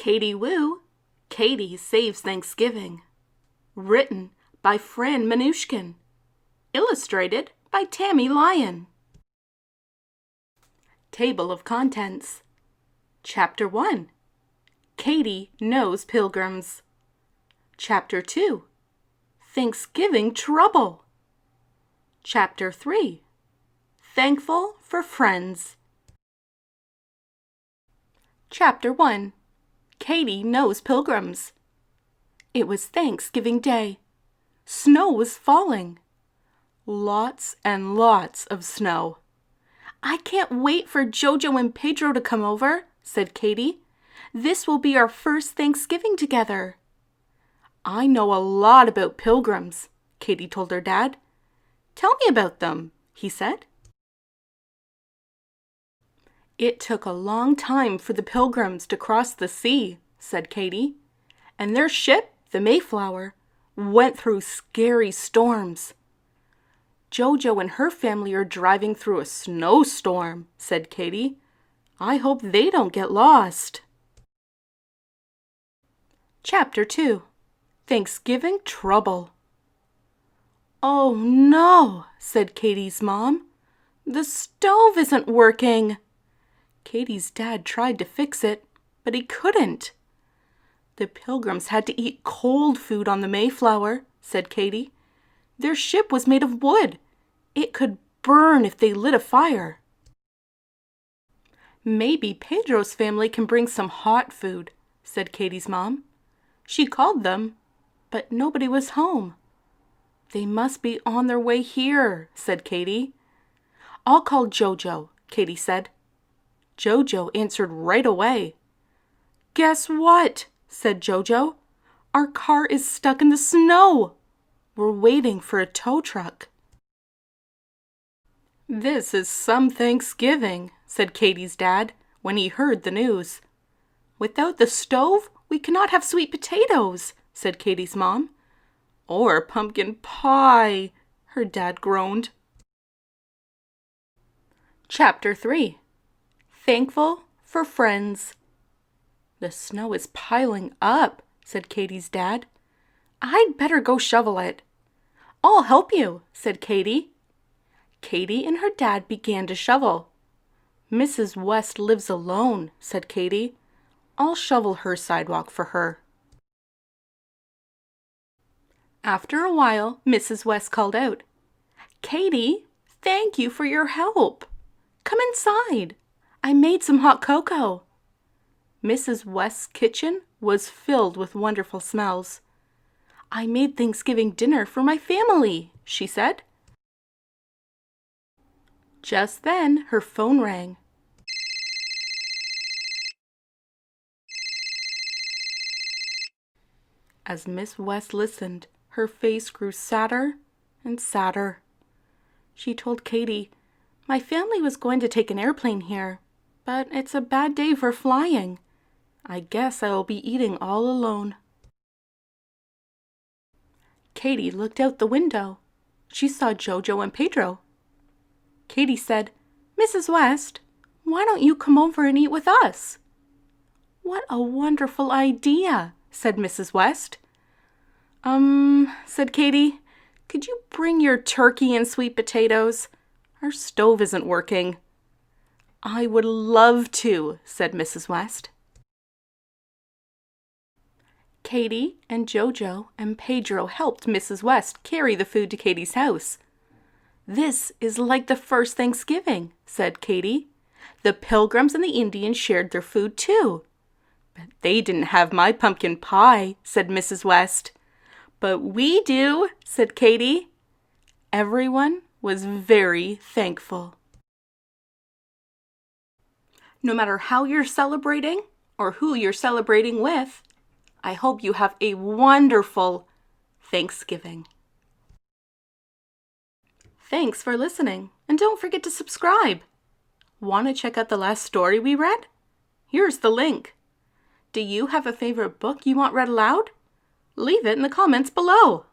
Katie Woo, Katie Saves Thanksgiving. Written by Fran Manushkin. Illustrated by Tammie, Lyon. Table of Contents. Chapter 1. Katie Knows Pilgrims. Chapter 2. Thanksgiving Trouble. Chapter 3. Thankful for Friends. Chapter 1. Katie Knows Pilgrims. It was Thanksgiving Day. Snow was falling. Lots and lots of snow. "I can't wait for JoJo and Pedro to come over," said Katie. "This will be our first Thanksgiving together." "I know a lot about pilgrims," Katie told her dad. "Tell me about them," he said. "It took a long time for the Pilgrims to cross the sea," said Katie. "And their ship, the Mayflower, went through scary storms." "JoJo and her family are driving through a snowstorm," said Katie. "I hope they don't get lost." Chapter 2. Thanksgiving Trouble. "Oh no," said Katie's mom. "The stove isn't working." Katie's dad tried to fix it, but he couldn't. "The Pilgrims had to eat cold food on the Mayflower," said Katie. "Their ship was made of wood. It could burn if they lit a fire." "Maybe Pedro's family can bring some hot food," said Katie's mom. She called them, but nobody was home. "They must be on their way here," said Katie. "I'll call JoJo," Katie said. JoJo answered right away. "Guess what?" said JoJo. "Our car is stuck in the snow. We're waiting for a tow truck." "This is some Thanksgiving," said Katie's dad when he heard the news. "Without the stove, we cannot have sweet potatoes," said Katie's mom. "Or pumpkin pie," her dad groaned. Chapter 3. Thankful for Friends. "The snow is piling up," said Katie's dad. "I'd better go shovel it." "I'll help you," said Katie. Katie and her dad began to shovel. "Mrs. West lives alone," said Katie. "I'll shovel her sidewalk for her." After a while, Mrs. West called out, "Katie, thank you for your help. Come inside. I made some hot cocoa." Mrs. West's kitchen was filled with wonderful smells. "I made Thanksgiving dinner for my family," she said. Just then, her phone rang. As Miss West listened, her face grew sadder and sadder. She told Katie, "My family was going to take an airplane here, but it's a bad day for flying. I guess I will be eating all alone." Katie looked out the window. She saw JoJo and Pedro. Katie said, "Mrs. West, why don't you come over and eat with us?" "What a wonderful idea," said Mrs. West. Said Katie, "could you bring your turkey and sweet potatoes? Our stove isn't working." "I would love to," said Mrs. West. Katie and JoJo and Pedro helped Mrs. West carry the food to Katie's house. "This is like the first Thanksgiving," said Katie. "The Pilgrims and the Indians shared their food too." "But they didn't have my pumpkin pie," said Mrs. West. "But we do," said Katie. Everyone was very thankful. No matter how you're celebrating or who you're celebrating with, I hope you have a wonderful Thanksgiving. Thanks for listening, and don't forget to subscribe. Want to check out the last story we read? Here's the link. Do you have a favorite book you want read aloud? Leave it in the comments below.